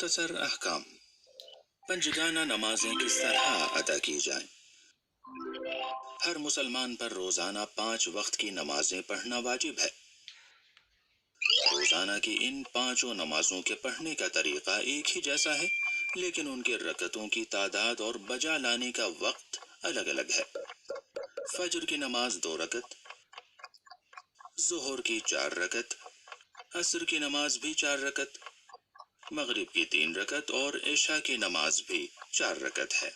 مختصر احکام۔ پنجگانہ نمازیں کس طرح ادا کی جائیں؟ ہر مسلمان پر روزانہ 5 وقت کی نمازیں پڑھنا واجب ہے۔ روزانہ کی ان 5 نمازوں کے پڑھنے کا طریقہ ایک ہی جیسا ہے، لیکن ان کے رکعتوں کی تعداد اور بجا لانے کا وقت الگ الگ ہے۔ فجر کی نماز 2 رکعت، ظہر کی 4 رکعت، عصر کی نماز بھی 4 رکعت، مغرب کی 3 رکعت اور عشاء کی نماز بھی 4 رکعت ہے۔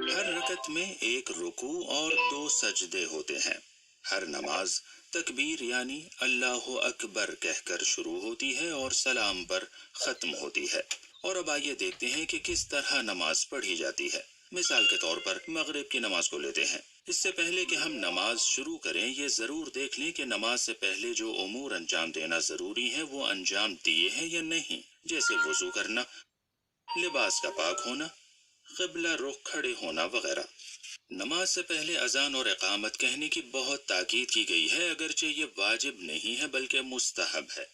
ہر رکعت میں 1 رکوع اور 2 سجدے ہوتے ہیں۔ ہر نماز تکبیر یعنی اللہ اکبر کہہ کر شروع ہوتی ہے اور سلام پر ختم ہوتی ہے۔ اور اب آئیے دیکھتے ہیں کہ کس طرح نماز پڑھی جاتی ہے۔ مثال کے طور پر مغرب کی نماز کو لیتے ہیں۔ اس سے پہلے کہ ہم نماز شروع کریں یہ ضرور دیکھ لیں کہ نماز سے پہلے جو امور انجام دینا ضروری ہے وہ انجام دیے ہیں یا نہیں، جیسے وضو کرنا، لباس کا پاک ہونا، قبلہ رخ کھڑے ہونا وغیرہ۔ نماز سے پہلے اذان اور اقامت کہنے کی بہت تاکید کی گئی ہے، اگرچہ یہ واجب نہیں ہے بلکہ مستحب ہے۔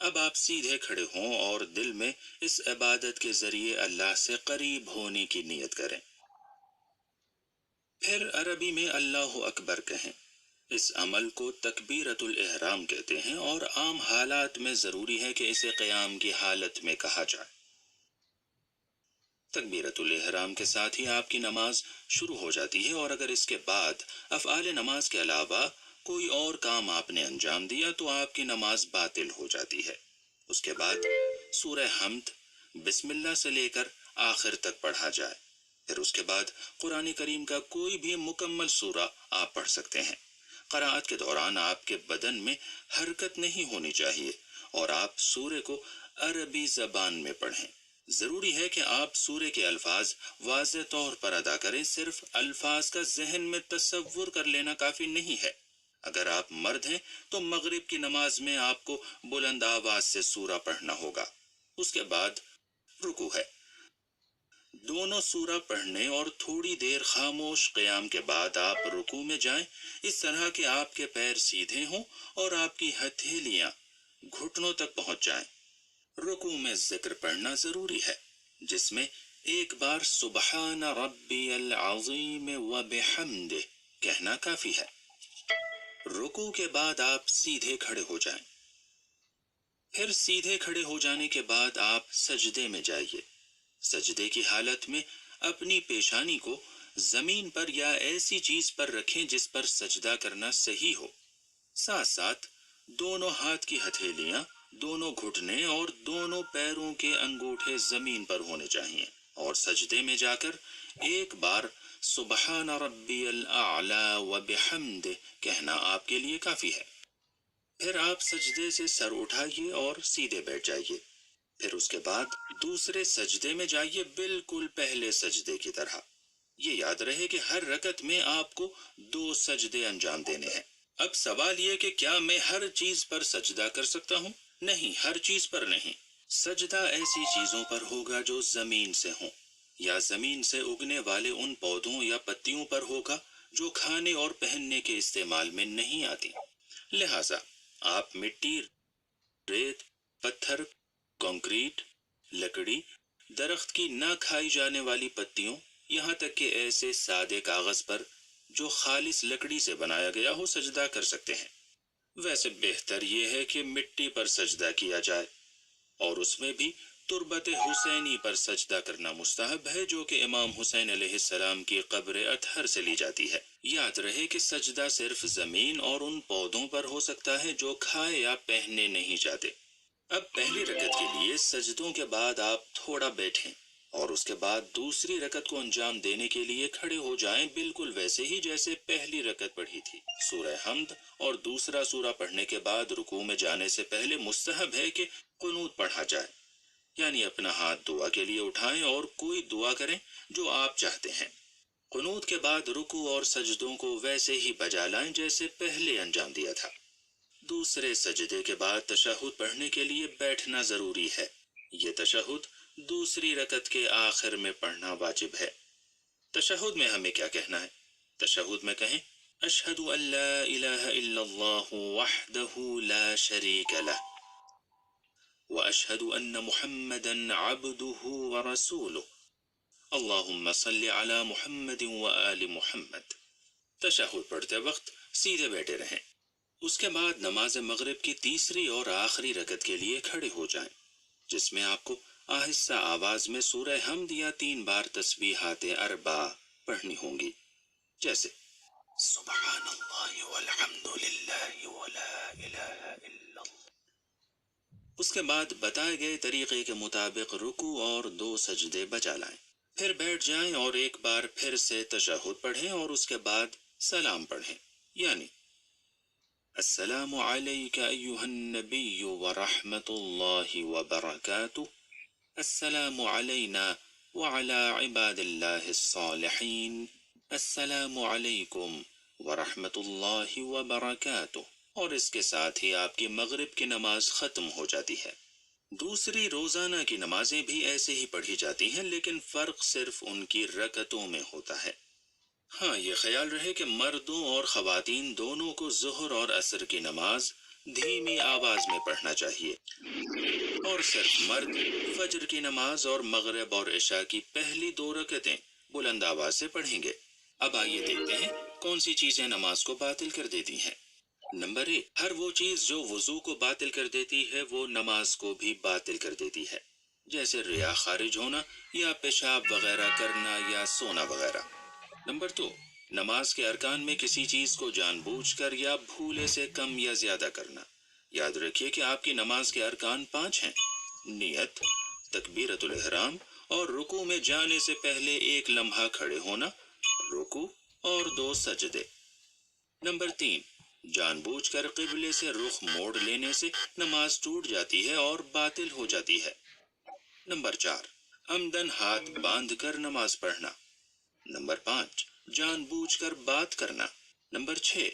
اب آپ سیدھے کھڑے ہوں اور دل میں اس عبادت کے ذریعے اللہ سے قریب ہونے کی نیت کریں۔ پھر عربی میں اللہ اکبر کہیں۔ اس عمل کو تکبیرۃ الاحرام کہتے ہیں اور عام حالات میں ضروری ہے کہ اسے قیام کی حالت میں کہا جائے۔ تکبیرۃ الاحرام کے ساتھ ہی آپ کی نماز شروع ہو جاتی ہے، اور اگر اس کے بعد افعال نماز کے علاوہ کوئی اور کام آپ نے انجام دیا تو آپ کی نماز باطل ہو جاتی ہے۔ اس کے بعد سورہ حمد بسم اللہ سے لے کر آخر تک پڑھا جائے۔ پھر اس کے بعد قرآن کریم کا کوئی بھی مکمل سورہ آپ پڑھ سکتے ہیں۔ قرأت کے دوران آپ کے بدن میں حرکت نہیں ہونی چاہیے اور آپ سورے کو عربی زبان میں پڑھیں۔ ضروری ہے کہ آپ سورے کے الفاظ واضح طور پر ادا کریں، صرف الفاظ کا ذہن میں تصور کر لینا کافی نہیں ہے۔ اگر آپ مرد ہیں تو مغرب کی نماز میں آپ کو بلند آواز سے سورہ پڑھنا ہوگا۔ اس کے بعد رکوع ہے۔ دونوں سورہ پڑھنے اور تھوڑی دیر خاموش قیام کے بعد آپ رکوع میں جائیں، اس طرح کہ آپ کے پیر سیدھے ہوں اور آپ کی ہتھیلیاں گھٹنوں تک پہنچ جائیں۔ رکوع میں ذکر پڑھنا ضروری ہے، جس میں ایک بار سبحان ربی العظیم وبحمدہ کہنا کافی ہے۔ رکوع کے بعد آپ سیدھے کھڑے ہو جائیں۔ پھر سیدھے کھڑے ہو جانے کے بعد آپ سجدے میں جائیے۔ سجدے کی حالت میں اپنی پیشانی کو زمین پر یا ایسی چیز پر رکھیں جس پر سجدہ کرنا صحیح ہو۔ ساتھ ساتھ دونوں ہاتھ کی ہتھیلیاں، دونوں گھٹنے اور دونوں پیروں کے انگوٹھے زمین پر ہونے چاہیے، اور سجدے میں جا کر ایک بار سبحان ربی الاعلی وبحمدہ کہنا آپ کے لیے کافی ہے۔ پھر آپ سجدے سے سر اٹھائیے اور سیدھے بیٹھ جائیے۔ پھر اس کے بعد دوسرے سجدے میں جائیے، بالکل پہلے سجدے کی طرح۔ یہ یاد رہے کہ ہر رکعت میں آپ کو 2 سجدے انجام دینے ہیں۔ اب سوال یہ کہ کیا میں ہر چیز پر سجدہ کر سکتا ہوں؟ نہیں، ہر چیز پر نہیں۔ سجدہ ایسی چیزوں پر ہوگا جو زمین سے ہوں، یا زمین سے اگنے والے ان پودوں یا پتیوں پر ہوگا جو کھانے اور پہننے کے استعمال میں نہیں آتی۔ لہٰذا آپ مٹی، ریت، پتھر، کنکریٹ، لکڑی، درخت کی نہ کھائی جانے والی پتیوں، یہاں تک کہ ایسے سادے کاغذ پر جو خالص لکڑی سے بنایا گیا ہو سجدہ کر سکتے ہیں۔ ویسے بہتر یہ ہے کہ مٹی پر سجدہ کیا جائے، اور اس میں بھی تربت حسینی پر سجدہ کرنا مستحب ہے، جو کہ امام حسین علیہ السلام کی قبر اطہر سے لی جاتی ہے۔ یاد رہے کہ سجدہ صرف زمین اور ان پودوں پر ہو سکتا ہے جو کھائے یا پہننے نہیں چاہتے۔ اب پہلی رکعت کے لیے سجدوں کے بعد آپ تھوڑا بیٹھیں اور اس کے بعد دوسری رکعت کو انجام دینے کے لیے کھڑے ہو جائیں، بالکل ویسے ہی جیسے پہلی رکعت پڑھی تھی۔ سورہ حمد اور دوسرا سورہ پڑھنے کے بعد رکوع میں جانے سے پہلے مستحب ہے کہ قنوت پڑھا جائے، یعنی اپنا ہاتھ دعا کے لیے اٹھائیں اور کوئی دعا کریں جو آپ چاہتے ہیں۔ قنوت کے بعد رکوع اور سجدوں کو ویسے ہی بجا لائیں جیسے پہلے انجام دیا تھا۔ دوسرے سجدے کے بعد تشہد پڑھنے کے لیے بیٹھنا ضروری ہے۔ یہ تشہد دوسری رکعت کے آخر میں پڑھنا واجب ہے۔ تشہد میں ہمیں کیا کہنا ہے؟ تشہد میں کہیں اشہد ان لا الہ الا اللہ وحدہ لا شریک لہ، وأشهد أن محمدا عبده ورسوله اللهم صل على محمد وآل محمد۔ تشہد پڑھتے وقت سیدھے بیٹھے رہیں۔ اس کے بعد نماز مغرب کی تیسری اور آخری رکعت کے لیے کھڑے ہو جائیں، جس میں آپ کو آہستہ آواز میں سورہ حمد یا 3 بار تسبیحات اربع پڑھنی ہوں گی، جیسے سبحان اللہ والحمد للہ ولا الہ الا اللہ۔ اس کے بعد بتائے گئے طریقے کے مطابق رکوع اور 2 سجدے بجا لائیں، پھر بیٹھ جائیں اور ایک بار پھر سے تشہد پڑھیں اور اس کے بعد سلام پڑھیں، یعنی السلام علیک ایہا النبی ورحمۃ اللہ وبرکاتہ، السلام علینا وعلی عباد اللہ الصالحین، السلام علیکم ورحمۃ اللہ وبرکاتہ، اور اس کے ساتھ ہی آپ کی مغرب کی نماز ختم ہو جاتی ہے۔ دوسری روزانہ کی نمازیں بھی ایسے ہی پڑھی جاتی ہیں، لیکن فرق صرف ان کی رکعتوں میں ہوتا ہے۔ ہاں، یہ خیال رہے کہ مردوں اور خواتین دونوں کو ظہر اور عصر کی نماز دھیمی آواز میں پڑھنا چاہیے، اور صرف مرد فجر کی نماز اور مغرب اور عشاء کی پہلی 2 رکعتیں بلند آواز سے پڑھیں گے۔ اب آئیے دیکھتے ہیں کون سی چیزیں نماز کو باطل کر دیتی ہیں۔ نمبر 1، ہر وہ چیز جو وضو کو باطل کر دیتی ہے وہ نماز کو بھی باطل کر دیتی ہے، جیسے ریا خارج ہونا یا پیشاب وغیرہ کرنا یا سونا وغیرہ۔ نمبر 2، نماز کے ارکان میں کسی چیز کو جان بوجھ کر یا بھولے سے کم یا زیادہ کرنا۔ یاد رکھیے کہ آپ کی نماز کے ارکان 5 ہیں: نیت، تکبیرۃ الاحرام، اور رکوع میں جانے سے پہلے 1 لمحہ کھڑے ہونا، رکوع اور 2 سجدے۔ نمبر 3، جان بوجھ کر قبلے سے رخ موڑ لینے سے نماز ٹوٹ جاتی ہے اور باطل ہو جاتی ہے۔ نمبر 4، عمدن ہاتھ باندھ کر نماز پڑھنا۔ نمبر 5، جان بوجھ کر بات کرنا۔ نمبر 6،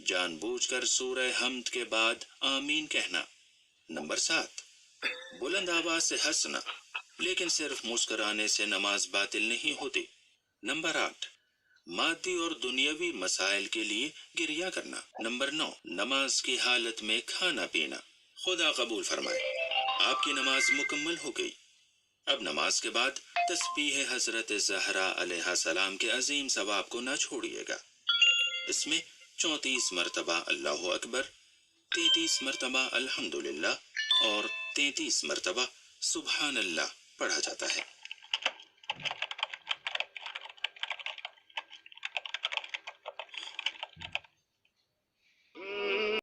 جان بوجھ کر سورہ حمد کے بعد آمین کہنا۔ نمبر 7، بلند آواز سے ہنسنا، لیکن صرف مسکرانے سے نماز باطل نہیں ہوتی۔ نمبر 8، مادی اور دنیاوی مسائل کے لیے گریہ کرنا۔ نمبر 9، نماز کی حالت میں کھانا پینا۔ خدا قبول فرمائے۔ آپ کی نماز مکمل ہو گئی۔ اب نماز کے بعد تسبیح حضرت زہرا علیہ السلام کے عظیم ثواب کو نہ چھوڑیے گا۔ اس میں 34 مرتبہ اللہ اکبر، 33 مرتبہ الحمدللہ اور 33 مرتبہ سبحان اللہ پڑھا جاتا ہے۔